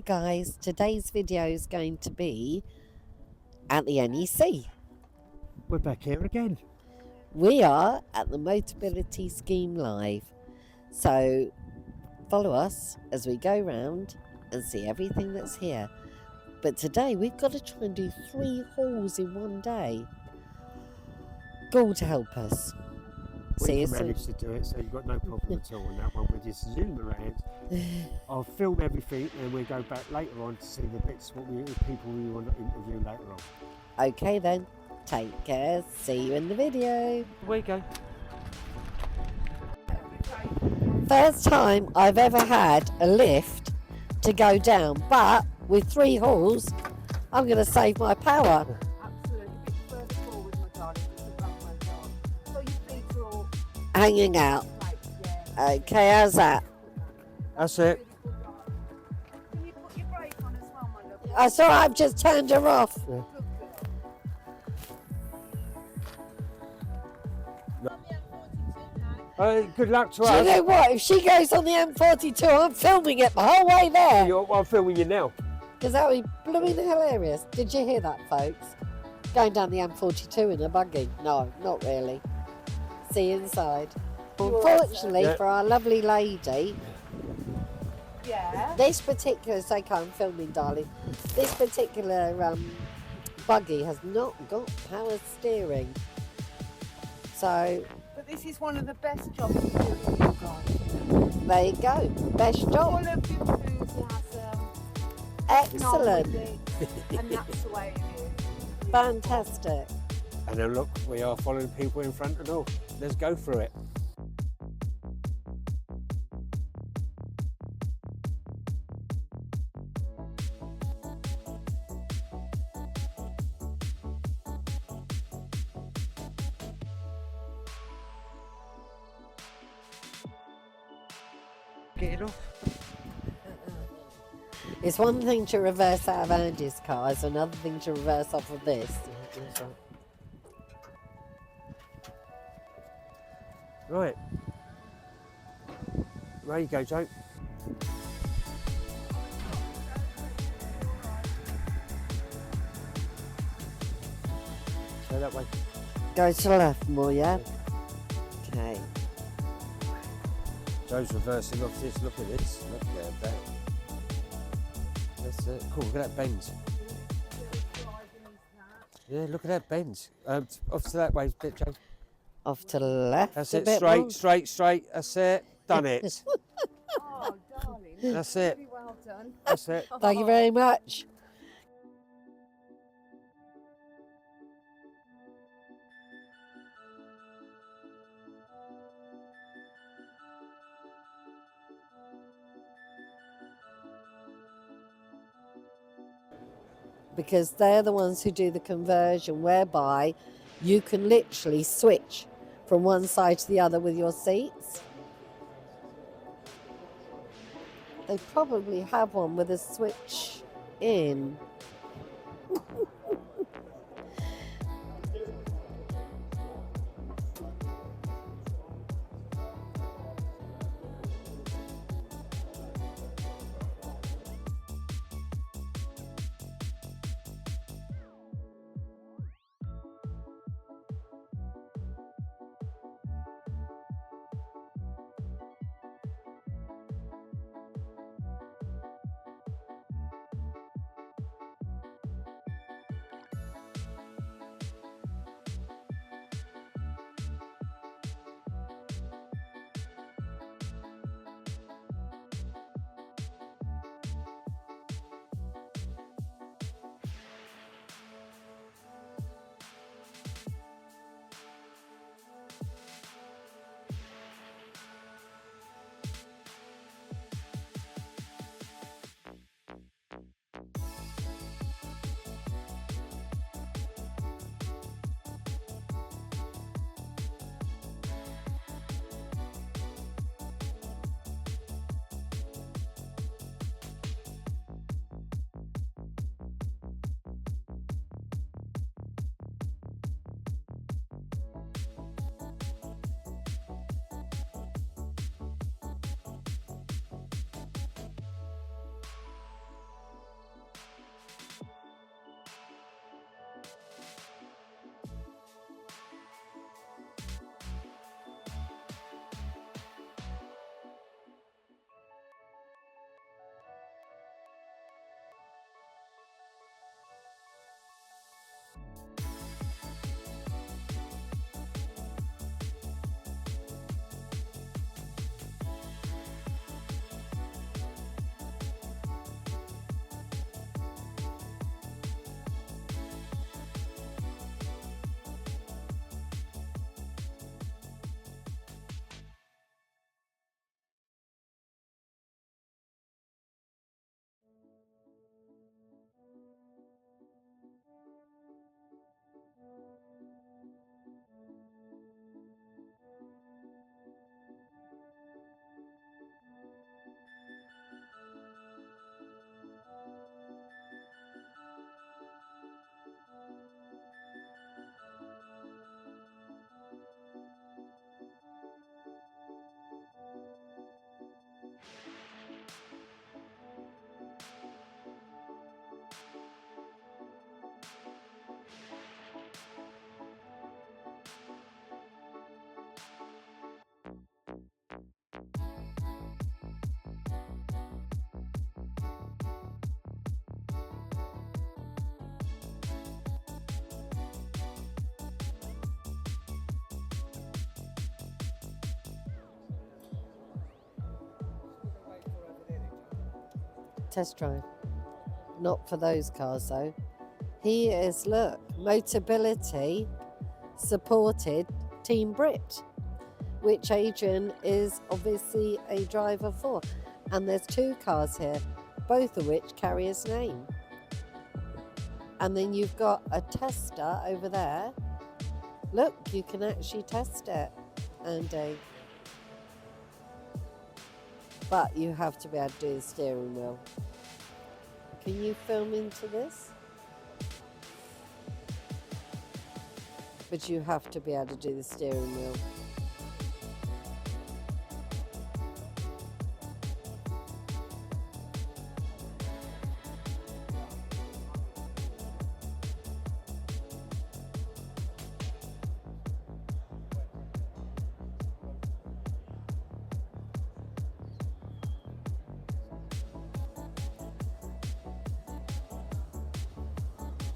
guys, today's video is going to be at the NEC. We're back here again. We are at the Motability Scheme Live. So follow us as we go round and see everything that's here. But today we've got to try and do 3 hauls in one day. God help us. We managed to do it, so you've got no problem at all on that one. We'll just zoom around. I'll film everything and we'll go back later on to see the bits, the people we want to interview later on. Okay then, take care, see you in the video. Away you go. First time I've ever had a lift to go down, but with 3 hauls, I'm going to save my power. Hanging out. Okay, how's that? That's it. Can you put your brake on as well, my love? That's all right, I've just turned her off. Yeah. Good luck to Do us. you know what? If she goes on the M42, I'm filming it the whole way there. I'm filming you now. Because that would be blooming hilarious. Did you hear that, folks? Going down the M42 in a buggy. No, not really. See you inside. Unfortunately for our lovely lady, this particular, it's okay, I'm filming, darling. This particular buggy has not got power steering. So, But this is one of the best jobs to do for you guys. there you go. Best Full job. of enthusiasm, Excellent. technology, and that's the way it is. Fantastic. And then look, we are following people in front and all. Let's go through it. Getting off. It's one thing to reverse out of Andy's car, it's another thing to reverse off of this. Right. There you go, Joe. Go that way. Go to the left more, yeah? Okay. Joe's reversing off this. Look at this. Look at that. That's it. Cool. Look at that bend. Yeah, look at that bend. Off to that way a bit, Joe. Off to the left. That's a it. bit Straight, more. straight, straight. That's it. Done it. Oh, darling. That's it. Really well done. That's it. Thank you very much. Because they're the ones who do the conversion whereby you can literally switch from one side to the other with your seats. They probably have one with a switch in. test drive. Not for those cars though. He is, look, Motability supported Team Brit, which Adrian is obviously a driver for. And there's 2 cars here, both of which carry his name. And then you've got a tester over there. Look, you can actually test it, Andy. But you have to be able to do the steering wheel. Can you film into this? But you have to be able to do the steering wheel.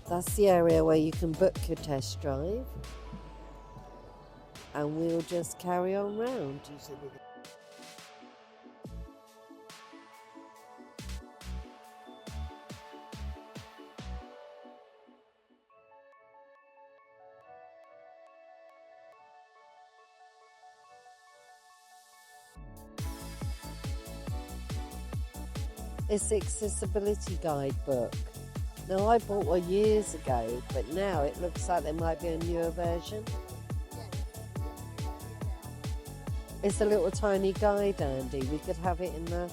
That's the area where you can book your test drive, and we'll just carry on round. It's the accessibility guidebook. Now, I bought one years ago, but now it looks like there might be a newer version. It's a little tiny guide, Andy. We could have it in the...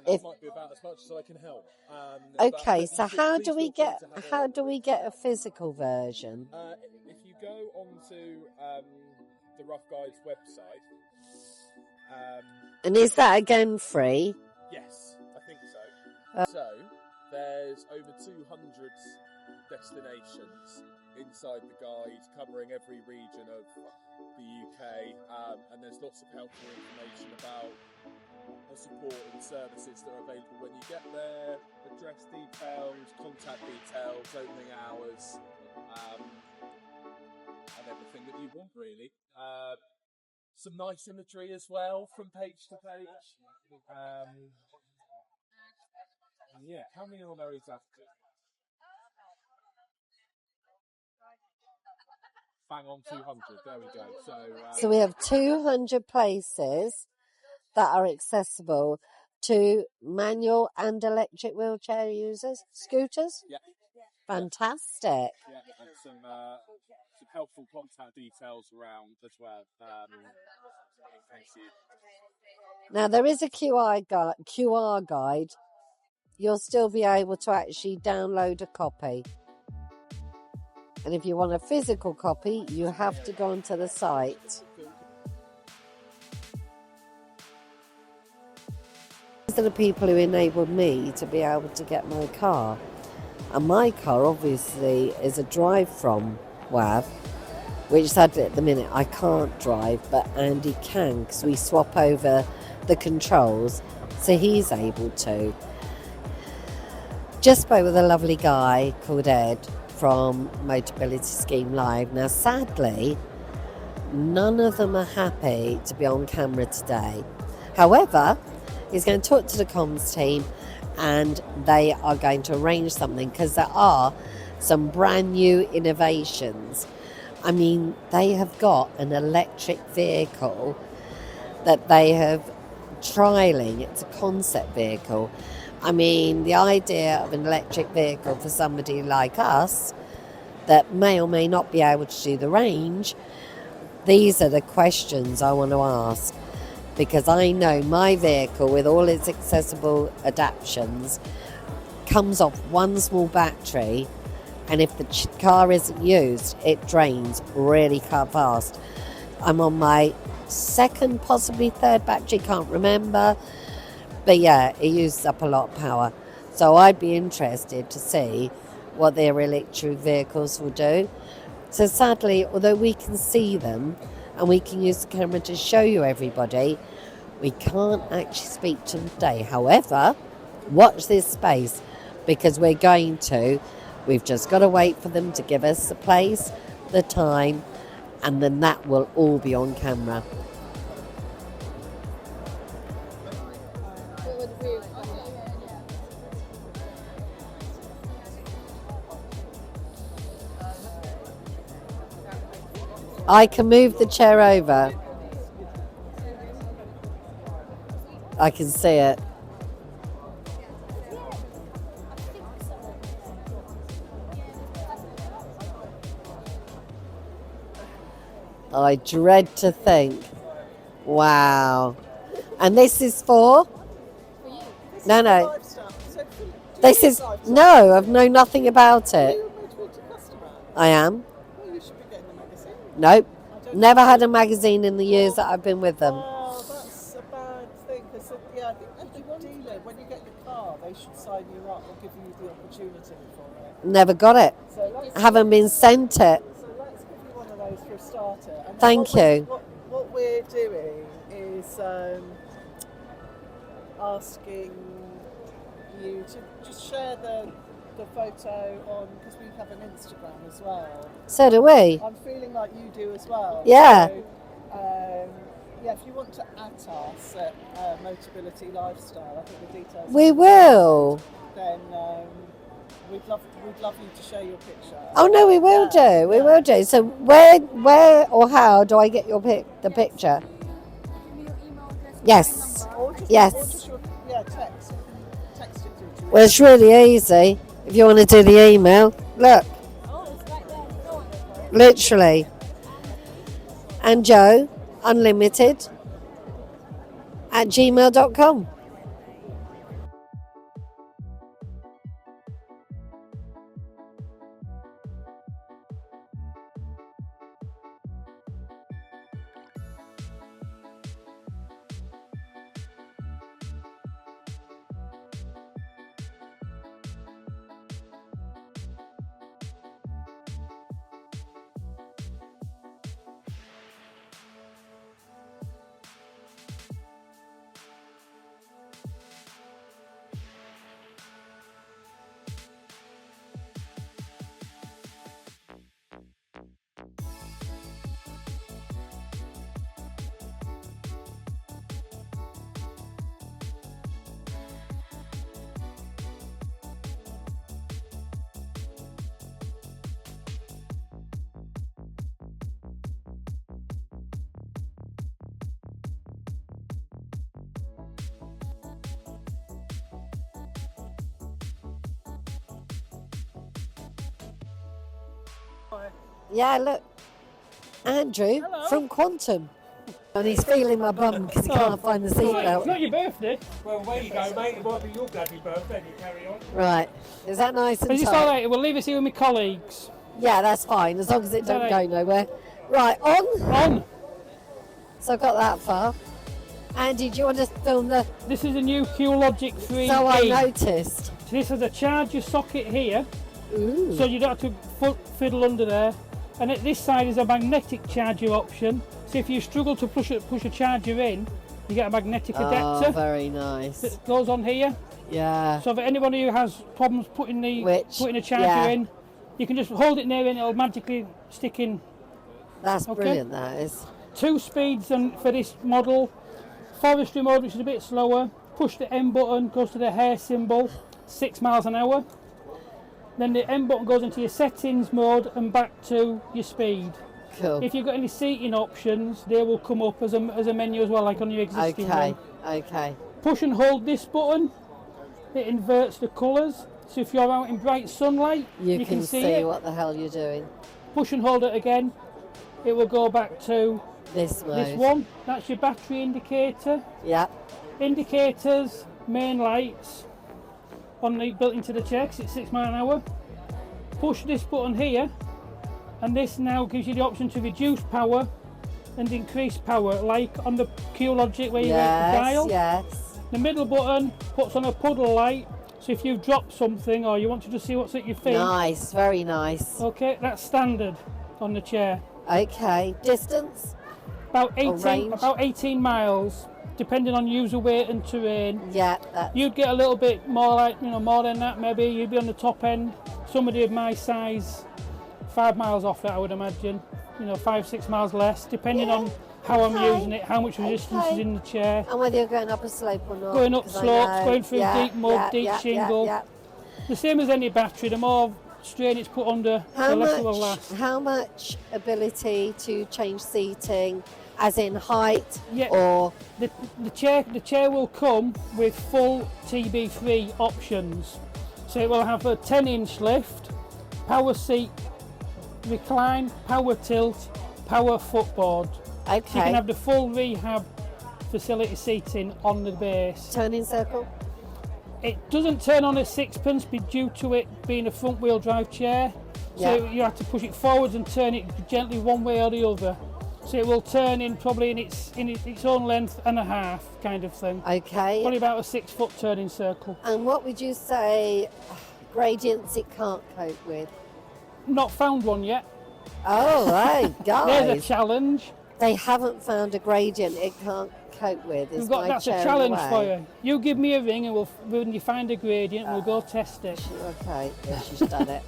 It might be about as much as I can help. Okay, so how do we get a physical version? If you go onto the Rough Guides website, And is that again free? yes, I think so. So there's over 200 destinations inside the guide, covering every region of the UK, and there's lots of helpful information about the support and services that are available when you get there, address details, contact details, opening hours, and everything that you want, really. Some nice imagery as well from page to page. Yeah, how many are there exactly? Bang on 200, there we go. So we have 200 places that are accessible to manual and electric wheelchair users, scooters. Yeah. Fantastic. Yeah, and some helpful contact details around as well. Thank you. Now there is a QR guide. You'll still be able to actually download a copy. And if you want a physical copy, you have to go onto the site. These are the people who enabled me to be able to get my car. And my car obviously is a drive from WAV, which sadly at the minute I can't drive, but Andy can because we swap over the controls, so he's able to. Just spoke with a lovely guy called Ed from Motability Scheme Live. Now sadly, none of them are happy to be on camera today. However, he's going to talk to the comms team and they are going to arrange something because there are some brand new innovations. I mean, they have got an electric vehicle that they have trialling. It's a concept vehicle. I mean, the idea of an electric vehicle for somebody like us that may or may not be able to do the range, these are the questions I want to ask, because I know my vehicle with all its accessible adaptions comes off one small battery, and if the car isn't used, it drains really fast. I'm on my second, possibly third battery, can't remember. But yeah, it uses up a lot of power. So I'd be interested to see what their electric vehicles will do. So sadly, although we can see them and we can use the camera to show you everybody, we can't actually speak to them today. However, watch this space because we've just got to wait for them to give us the place. the time, and then that will all be on camera. I can move the chair over. I can see it. I dread to think. Wow. And this is for? No. This is, no, I've known nothing about it. I am. Nope. Never had a magazine in the years that I've been with them. Oh, that's a bad thing. Because I think the dealer, when you get your car, they should sign you up or give you the opportunity for it. Never got it. So Haven't been sent it. So let's give you one of those for a starter. And Thank you. What we're doing is asking you to just share the photo on, because we have an Instagram as well. So do we. I'm feeling like you do as well. Yeah. So, if you want to at us at Motability Lifestyle, I think the details. We will. Then we'd love you to share your picture. Oh no, we will do. We will do. So where or how do I get your the picture? Yes. Or just, Yes. Or just your, text it through to Well, it's really easy. If you want to do the email, look. Literally. And Joe, unlimited, at gmail.com. Yeah, look. Andrew from Quantum. And he's feeling my bum because he can't find the It's seatbelt. not your birthday. Well, there you go, mate. It might be your bloody birthday. You carry on. Right. Is that nice and Is this tight? alright? We'll leave this here with my colleagues. Yeah, that's fine, as long as it don't go Alright. nowhere. Right, on. On. So I got that far. Andy, do you want to film the... This is a new QLogic 3E. So I noticed. So this has a charger socket here, Ooh. so you don't have to fiddle under there. And at this side is a magnetic charger option. So if you struggle to push a charger in, you get a magnetic Oh, adapter very nice. that goes on here. Yeah. So for anybody who has problems putting a charger yeah. in, you can just hold it near and it'll magically stick in. That's Okay. brilliant, that is. 2 speeds for this model. Forestry mode, which is a bit slower. Push the M button, goes to the hair symbol, 6 miles an hour. Then the M button goes into your settings mode and back to your speed. Cool. If you've got any seating options, they will come up as a menu as well, like on your existing Okay, one. okay. Push and hold this button, it inverts the colours. So if you're out in bright sunlight, You can see see it. what the hell you're doing. Push and hold it again, it will go back to This mode. this one. That's your battery indicator. Yeah. Indicators, main lights built into the chair 'cause it's 6 miles an hour. Push this button here, and this now gives you the option to reduce power and increase power, like on the QLogic where you hit the dial. Yes. The middle button puts on a puddle light, so if you drop something or you want to just see what's at your feet. Nice, very nice. Okay, that's standard on the chair. Okay, distance? About range? 18 miles, depending on user weight and terrain. Yeah, that's... You'd get a little bit more, like, more than that maybe. You'd be on the top end. Somebody of my size, 5 miles off it, I would imagine. 5-6 miles less, depending on how I'm using it, how much resistance is in the chair. And whether you're going up a slope or not. Going up 'cause I slopes, know- going through deep mud, deep shingle. Yeah. The same as any battery, the more strain it's put under, the less it will last. How much ability to change seating, as in height, Yeah. or The chair will come with full TB3 options. So it will have a 10-inch lift, power seat, recline, power tilt, power footboard. So you okay? can have the full rehab facility seating on the base. Turning circle. It doesn't turn on at sixpence due to it being a front wheel drive chair. So Yeah. you have to push it forwards and turn it gently one way or the other. So it will turn in probably in its own length and a half kind of thing. Okay. Probably about a 6-foot turning circle. And what would you say gradients it can't cope with? Not found one yet. Oh, hey, There's a guys. challenge. They haven't found a gradient it can't cope with. Is my That's a chair challenge away? for you. You give me a ring and when you find a gradient, we'll go test it. Okay, yeah, she's done it.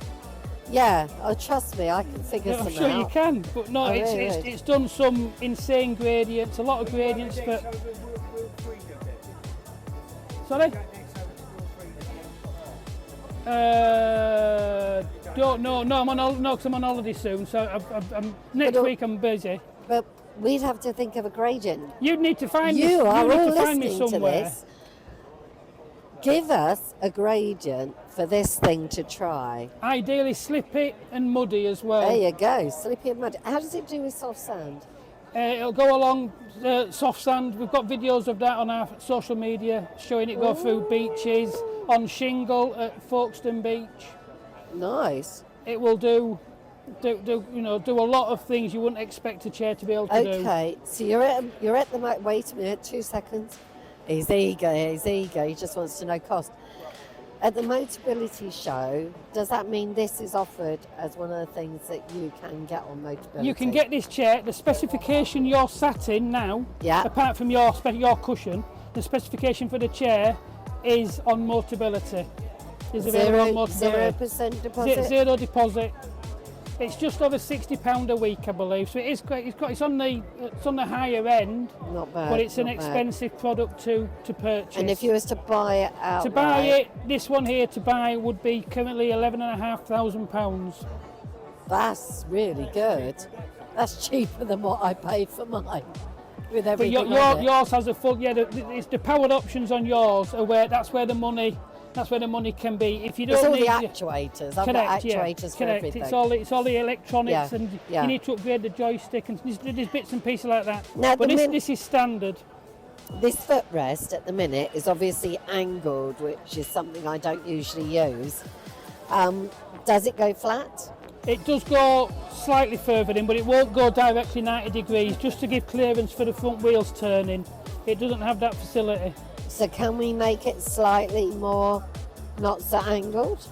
Yeah, oh, trust me, I can figure I'm some sure you out. can, but no, Oh, it's really? it's done some insane gradients, a lot of gradients, but... Sorry? Don't know. No, because I'm on holiday soon, so next But, week I'm busy. But we'd have to think of a gradient. You'd need to find me. You are need all to find me listening to somewhere. this. Give us a gradient for this thing to try. Ideally slippy and muddy as well. There you go, slippy and muddy. How does it do with soft sand? It'll go along soft sand. We've got videos of that on our social media showing it go through beaches, on shingle at Folkestone Beach. Nice. It will do a lot of things you wouldn't expect a chair to be able to do. Okay, so you're at the wait a minute, 2 seconds. He's eager. He just wants to know cost. At the Motability show, does that mean this is offered as one of the things that you can get on Motability? You can get this chair, the specification you're sat in now, Yeah. apart from your cushion, the specification for the chair is on Motability. Is available on Motability. 0% deposit. Zero deposit. It's just over £60 a week, I believe. So it is great. It's on the higher end, Not bad. but it's an not bad. expensive product to purchase. And if you was to buy it outright, to buy it, this one here to buy would be currently £11,500. that's really good. That's cheaper than what I paid for mine. With But everything on it. yours has a full. It's the powered options on yours are where that's where the money can be. If you It's don't all the need actuators. I've got actuators for correct. everything. It's all the electronics, Yeah, and yeah. you need to upgrade the joystick, and there's bits and pieces like that. Now, but the this is standard. This footrest at the minute is obviously angled, which is something I don't usually use. Does it go flat? It does go slightly further in, but it won't go directly 90 degrees, just to give clearance for the front wheels turning. It doesn't have that facility. So can we make it slightly more not so angled?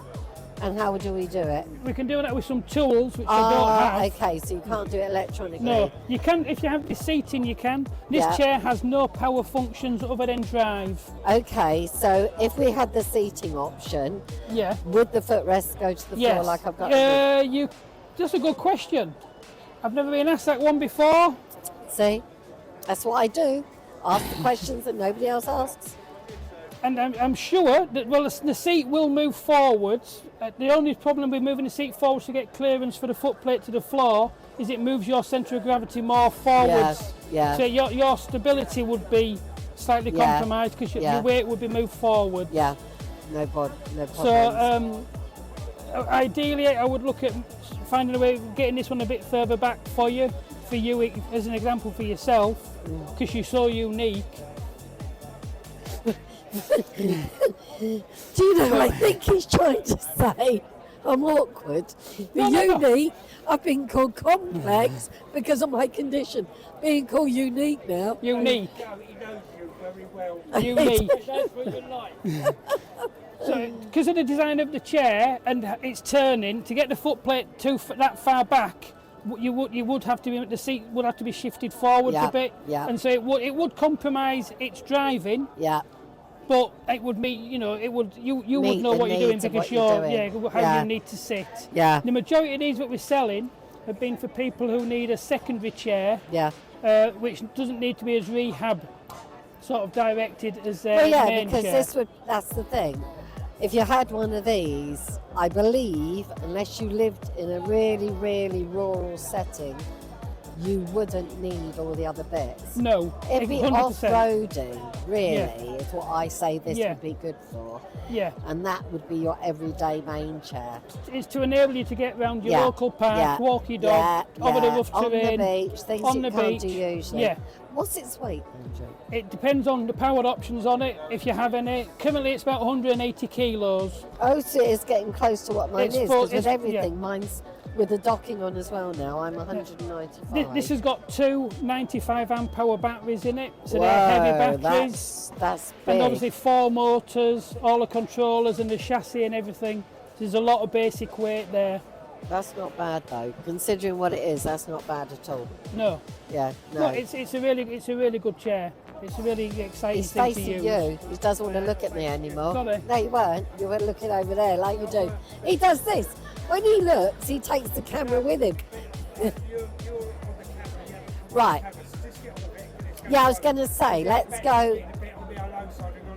And how do we do it? We can do that with some tools, which I don't have. Okay, so you can't do it electronically. No, you can if you have the seating. You can. This Yeah. chair has no power functions other than drive. Okay, so if we had the seating option, Yeah. would the footrest go to the Yes. floor like I've got? That's a good question. I've never been asked that one before. See, that's what I do. Ask the questions that nobody else asks. And I'm sure that, well, the seat will move forwards. The only problem with moving the seat forwards to get clearance for the footplate to the floor is it moves your centre of gravity more forwards. Yeah. So your stability would be slightly Yeah. compromised because Yeah. your weight would be moved forward. Yeah, no problems. So ideally, I would look at finding a way of getting this one a bit further back for you as an example for yourself, because you're so unique. Do you know, I think he's trying to say I'm awkward. No, no, no. Unique, I've been called complex because of my condition. Being called unique now. Unique. He knows you very well. Unique. That's what you like. So, because of the design of the chair and its turning, to get the footplate that far back, you would have to be, the seat would have to be shifted forward Yeah, a bit, yeah. and so it would compromise its driving. Yeah, but it would meet, it would you would Meet know the what you're doing needs of because what you're you're doing. how Yeah. you need to sit. Yeah, The majority of these that we're selling have been for people who need a secondary chair, yeah. which doesn't need to be as rehab sort of directed as their Well, yeah, main because chair. that's the thing. If you had one of these, I believe, unless you lived in a really, really rural setting, you wouldn't need all the other bits. No, It'd be 100%. off-roading, really, Yeah. is what I say this Yeah. would be good for. Yeah, And that would be your everyday main chair. it's to enable you to get around your Yeah, local park, yeah, walk your dog, over the rough on terrain, the beach, things on you the can't beach. do usually. Yeah. What's its weight, Andrew? It depends on the powered options on it, if you have any. Currently it's about 180 kilos. Oh, so it's getting close to what mine It's is, full- because with it's- everything, yeah. mine's with the docking on as well now. I'm 195. This has got two 95 amp hour batteries in it, so Whoa, they're heavy batteries. that's big. And obviously 4 motors, all the controllers and the chassis and everything. There's a lot of basic weight there. That's not bad though, considering what it is. That's not bad at all. No, Yeah, no. no, it's a really good chair. It's a really exciting He's thing to facing use. you. He doesn't want to look at me anymore. Sorry. No, you weren't. You were looking over there like you do. He does this. When he looks, he takes the camera with him. Right. Yeah, I was going to say, let's go.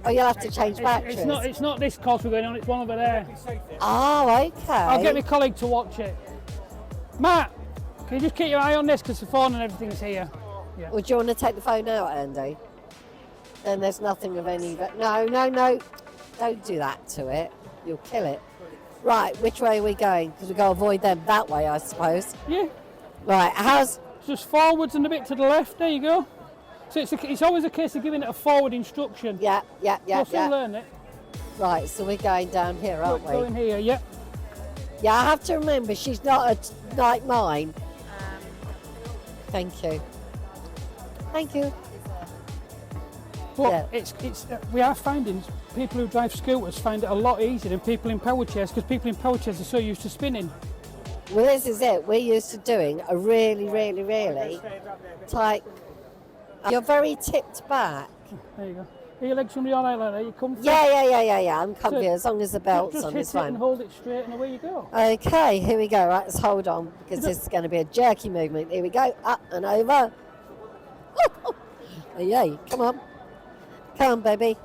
Oh, you'll have to change batteries. It's not this course we're going on. It's one over there. Oh, okay. I'll get my colleague to watch it. Matt, can you just keep your eye on this because the phone and everything's here. Would you want to take the phone out, Andy? Then there's nothing of any. No. Don't do that to it. You'll kill it. Right, which way are we going? Because we've got to avoid them that way, I suppose. Yeah, Right, how's. just forwards and a bit to the left. There you go. So it's always a case of giving it a forward instruction. Yeah. You'll soon learn it. Right, so we're going down here, aren't Go in we? here, yeah. Yeah, I have to remember she's not like mine. Thank you. Thank you. But Yeah. we are finding people who drive scooters find it a lot easier than people in power chairs because people in power chairs are so used to spinning. Well, this is it. We're used to doing a really, really, really tight. You're very tipped back. There you go. Are your legs really all right like that? You comfy? Yeah. I'm comfy So, as long as the belt's Just on. hit It's it and fine. hold it straight and away you go. Okay, here we go. Right, let's hold on because this is going to be a jerky movement. Here we go. Up and over. Yay! Come on. Come on, baby.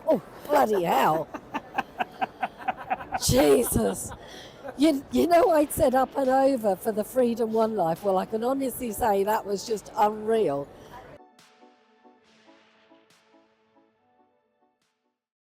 Oh, bloody hell. Jesus. You know, I'd said up and over for the Freedom One Life. Well, I can honestly say that was just unreal.